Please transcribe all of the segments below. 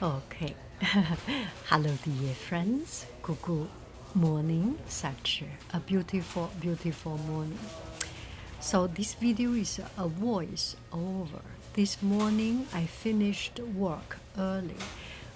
Okay. Hello, dear friends. Good morning. Such a beautiful, beautiful morning. So this video is a voice over. This morning I finished work early.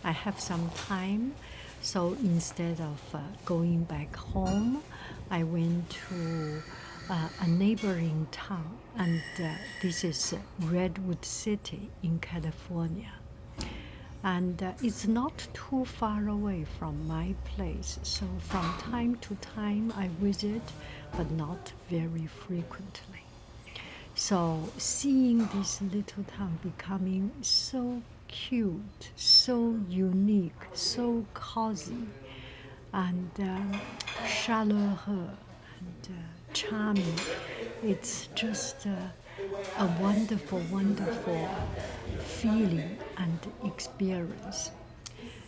I have some time, so instead of going back home, I went to a neighboring town, and this is Redwood City in California. And it's not too far away from my place, so from time to time I visit, but not very frequently. So seeing this little town becoming so cute, so unique, so cozy, and chaleureux and charming, it's just a wonderful, wonderful feeling and experience.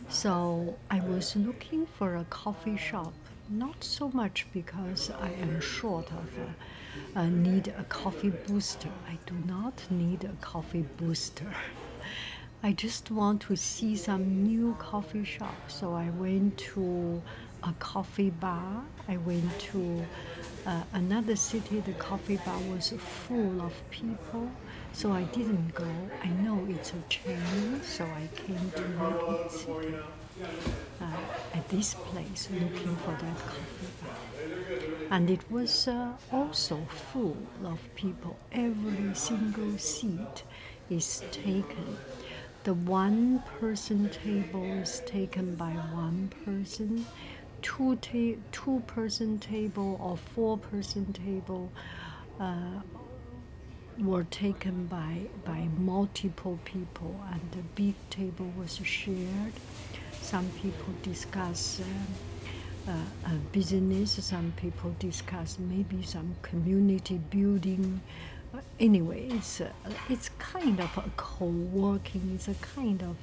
So I was looking for a coffee shop, not so much because I am short of need a coffee booster. I do not need a coffee booster. I just want to see some new coffee shop. So I went to a coffee bar. I went to another city. The coffee bar was full of people, so I didn't go. I know it's a chain, so I came to Redwood City at this place looking for that coffee bar. And it was also full of people. Every single seat is taken. The one person table is taken by one person. Two person table or four person table were taken by multiple people, and the big table was shared. Some people discuss business, some people discuss maybe some community building. Anyway, it's kind of a co-working. It's a kind of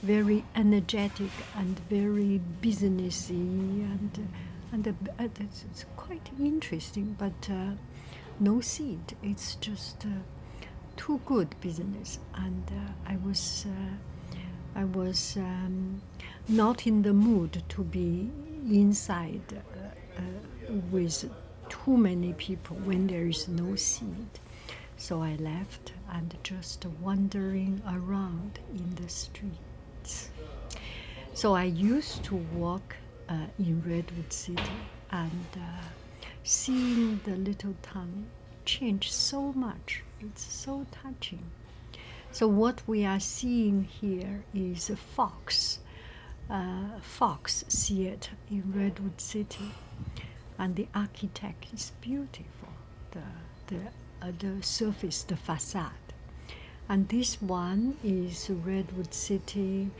very energetic and very businessy, and it's quite interesting. But no seat. It's just too good business, and I was not in the mood to be inside with too many people when there is no seat. So I left and just wandering around in the streets. So I used to walk in Redwood City, and seeing the little town change so much. It's so touching. So what we are seeing here is a Fox Theater in Redwood City, and the architect is beautiful. The surface, the facade, and this one is Redwood City,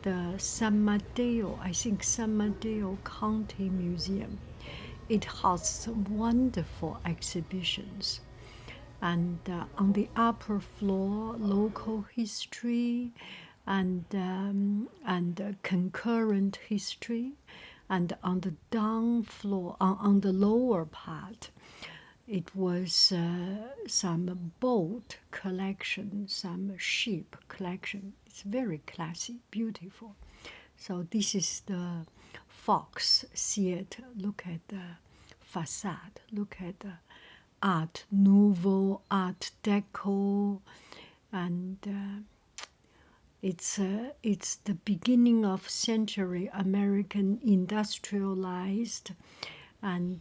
the San Mateo, I think San Mateo County Museum. It has wonderful exhibitions. And on the upper floor, local history and concurrent history. And on the down floor, on the lower part, it was some boat collection, some ship collection. It's very classy, beautiful. So this is the Fox Theater. Look at the facade. Look at the Art Nouveau, Art Deco, and it's the beginning of century American industrialized, and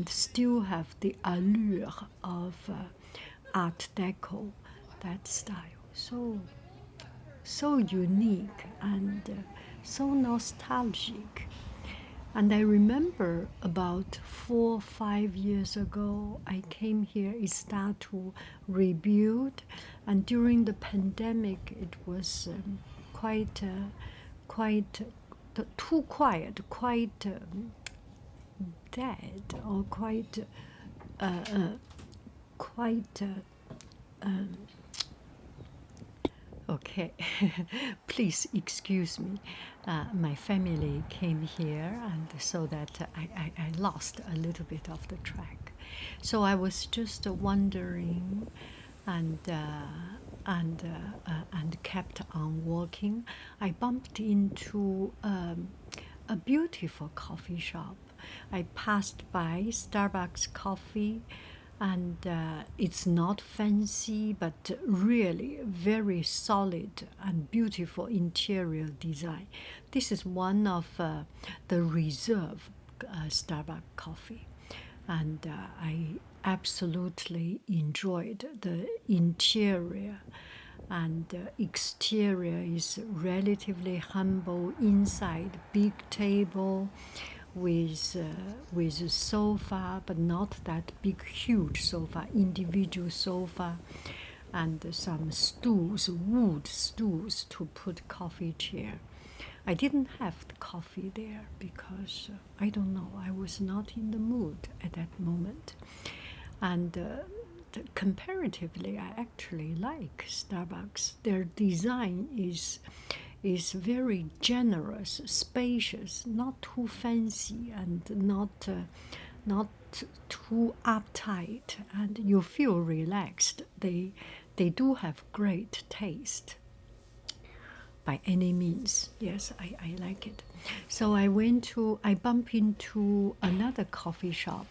still have the allure of Art Deco, that style. So unique and so nostalgic. And I remember about 4 or 5 years ago, I came here, it started to rebuild, and during the pandemic, it was quite too quiet, quite dead, or quite okay. Please excuse me. My family came here, and so that I lost a little bit of the track. So I was just wondering, and and kept on walking, I bumped into a beautiful coffee shop. I passed by Starbucks coffee, and it's not fancy, but really very solid and beautiful interior design. This is one of the reserve Starbucks coffee, and I absolutely enjoyed the interior, and exterior is relatively humble. Inside, big table with a sofa, but not that big huge sofa, individual sofa, and some stools, wood stools to put coffee chair. I didn't have the coffee there because I don't know, I was not in the mood at that moment. And comparatively, I actually like Starbucks. Their design is very generous, spacious, not too fancy, and not too uptight, and you feel relaxed. They do have great taste. By any means, yes, I like it. So I bump into another coffee shop.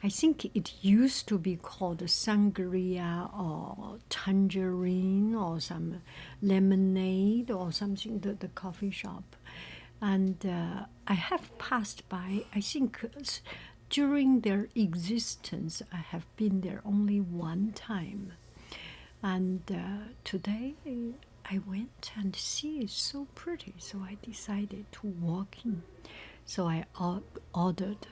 I think it used to be called sangria or tangerine or some lemonade or something, the coffee shop. And I have passed by, I think during their existence, I have been there only one time. And today I went and see it's so pretty, so I decided to walk in. So I ordered.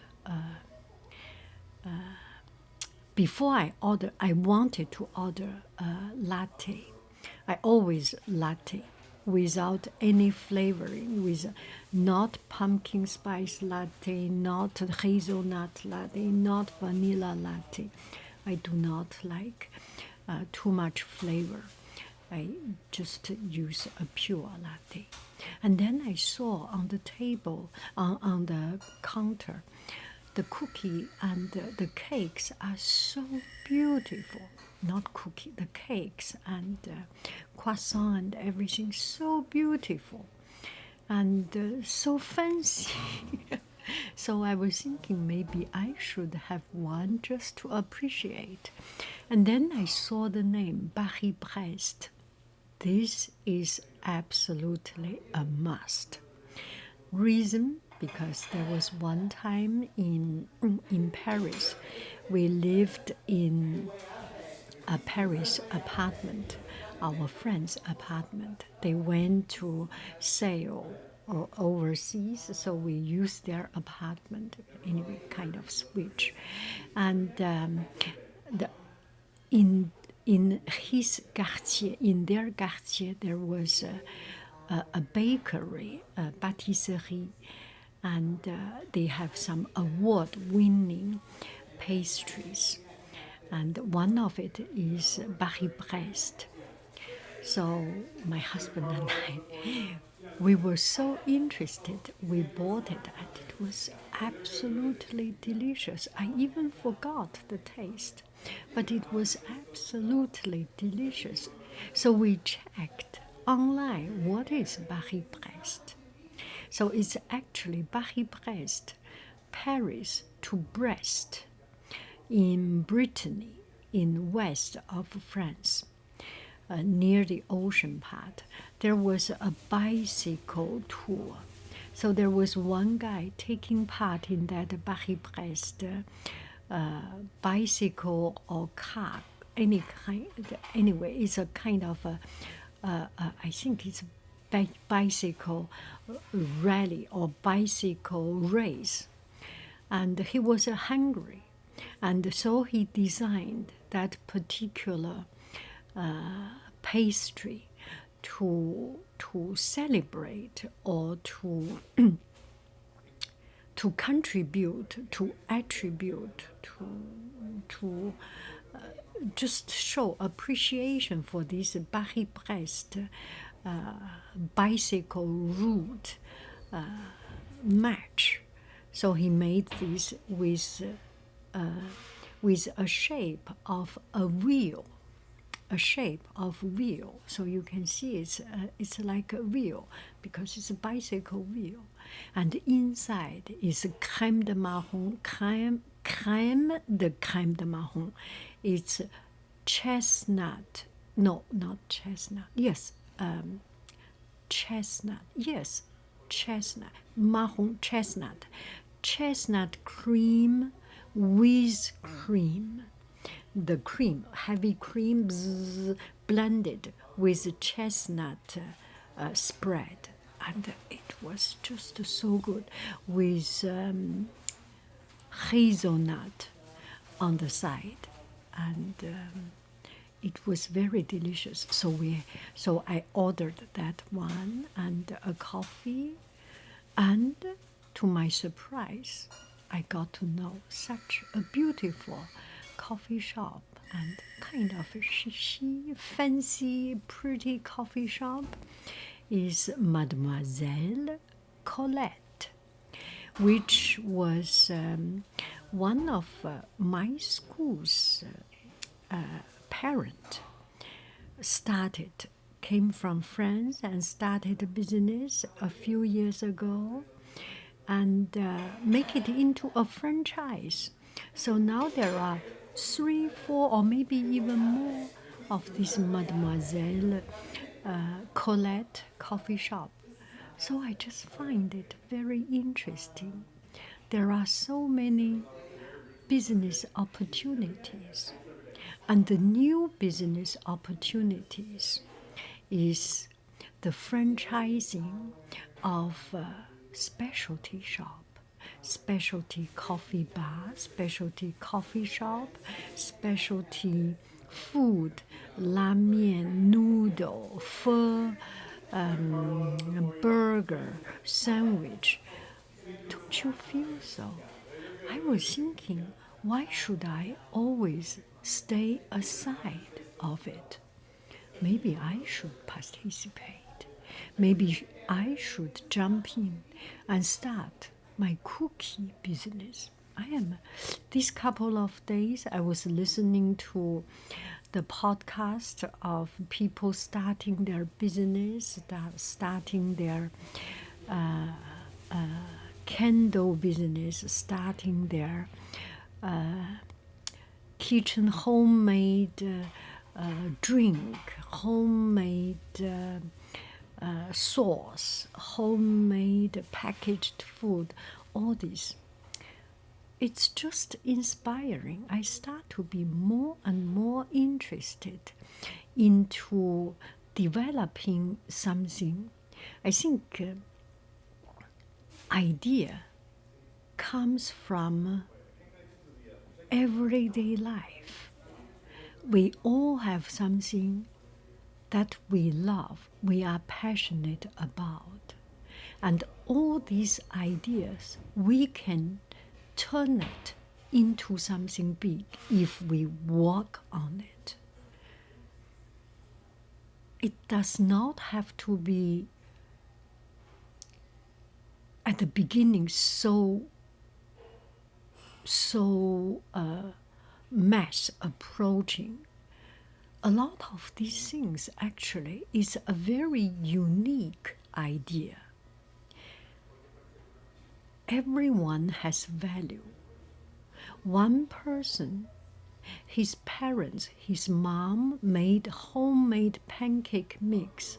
Before I ordered, I wanted to order a latte. I always latte without any flavoring, with not pumpkin spice latte, not hazelnut latte, not vanilla latte. I do not like too much flavor. I just use a pure latte. And then I saw on the table, on the counter, the cookie and the cakes are so beautiful. Not cookie, the cakes and croissant and everything so beautiful and so fancy. So I was thinking maybe I should have one just to appreciate. And then I saw the name Paris-Brest. This is absolutely a must. Reason, because there was one time in Paris, we lived in a Paris apartment, our friend's apartment. They went to sail or overseas, so we used their apartment anyway, kind of switch. And in his quartier, in their quartier, there was a bakery, a pâtisserie, and they have some award-winning pastries, and one of it is Paris-Brest. So my husband and I, we were so interested, we bought it, and it was absolutely delicious. I even forgot the taste, but it was absolutely delicious. So we checked online what is Paris-Brest. So it's actually Paris-Brest, Paris to Brest, in Brittany, in west of France, near the ocean part. There was a bicycle tour. So there was one guy taking part in that Paris-Brest bicycle or car, any kind. Anyway, it's a kind of I think it's a bicycle rally or bicycle race. And he was hungry, and so he designed that particular pastry to celebrate or to to contribute, to attribute, to just show appreciation for this Paris-Brest bicycle route match. So he made this with a shape of a wheel, a shape of wheel, so you can see it's like a wheel because it's a bicycle wheel, and inside is crème de marron, crème de marron. It's chestnut. No, not chestnut. Yes, chestnut. Yes, chestnut. Marron chestnut. Chestnut cream with cream. The cream, heavy cream, blended with chestnut spread. And it was just so good with hazelnut on the side. And it was very delicious. So I ordered that one and a coffee, and to my surprise, I got to know such a beautiful coffee shop and kind of a fancy, pretty coffee shop is Mademoiselle Colette, which was one of my school's parent came from France and started a business a few years ago and make it into a franchise. So now there are 3, 4, or maybe even more of this Mademoiselle Colette coffee shop. So I just find it very interesting. There are so many business opportunities, and the new business opportunities is the franchising of specialty shop, specialty coffee bar, specialty coffee shop, specialty food, la mian, noodle, pho, burger, sandwich. Don't you feel so? I was thinking, why should I always stay aside of it? Maybe I should participate. Maybe I should jump in and start my cookie business. These couple of days, I was listening to the podcast of people starting their business, starting their candle business, starting their kitchen homemade drink, homemade sauce, homemade packaged food, all this. It's just inspiring. I start to be more and more interested into developing something. I think idea comes from everyday life. We all have something that we love, we are passionate about. And all these ideas, we can turn it into something big if we work on it. It does not have to be at the beginning so mass approaching. A lot of these things actually is a very unique idea. Everyone has value. One person, his parents, his mom made homemade pancake mix,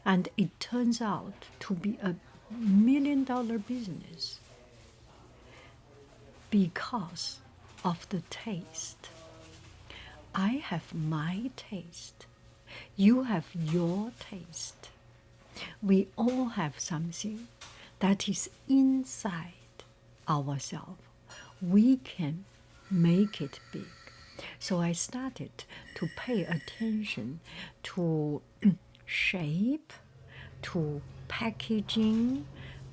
and it turns out to be a $1 million business because of the taste. I have my taste. You have your taste. We all have something that is inside ourselves. We can make it big. So I started to pay attention to shape, to packaging,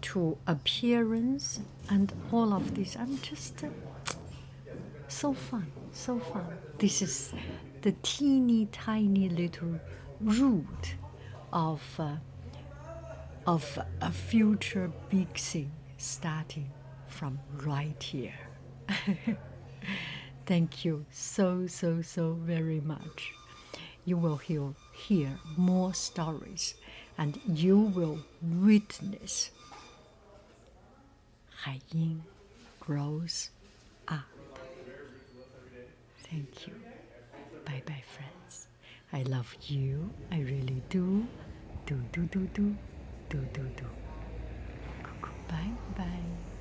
to appearance, and all of this. I'm just so fun, so fun. This is the teeny tiny little root of a future big thing starting from right here. Thank you so very much. you will hear more stories, and you will witness 海鹰 grows up. Thank you. Bye bye, friends. I love you. I really do. Do. Bye bye.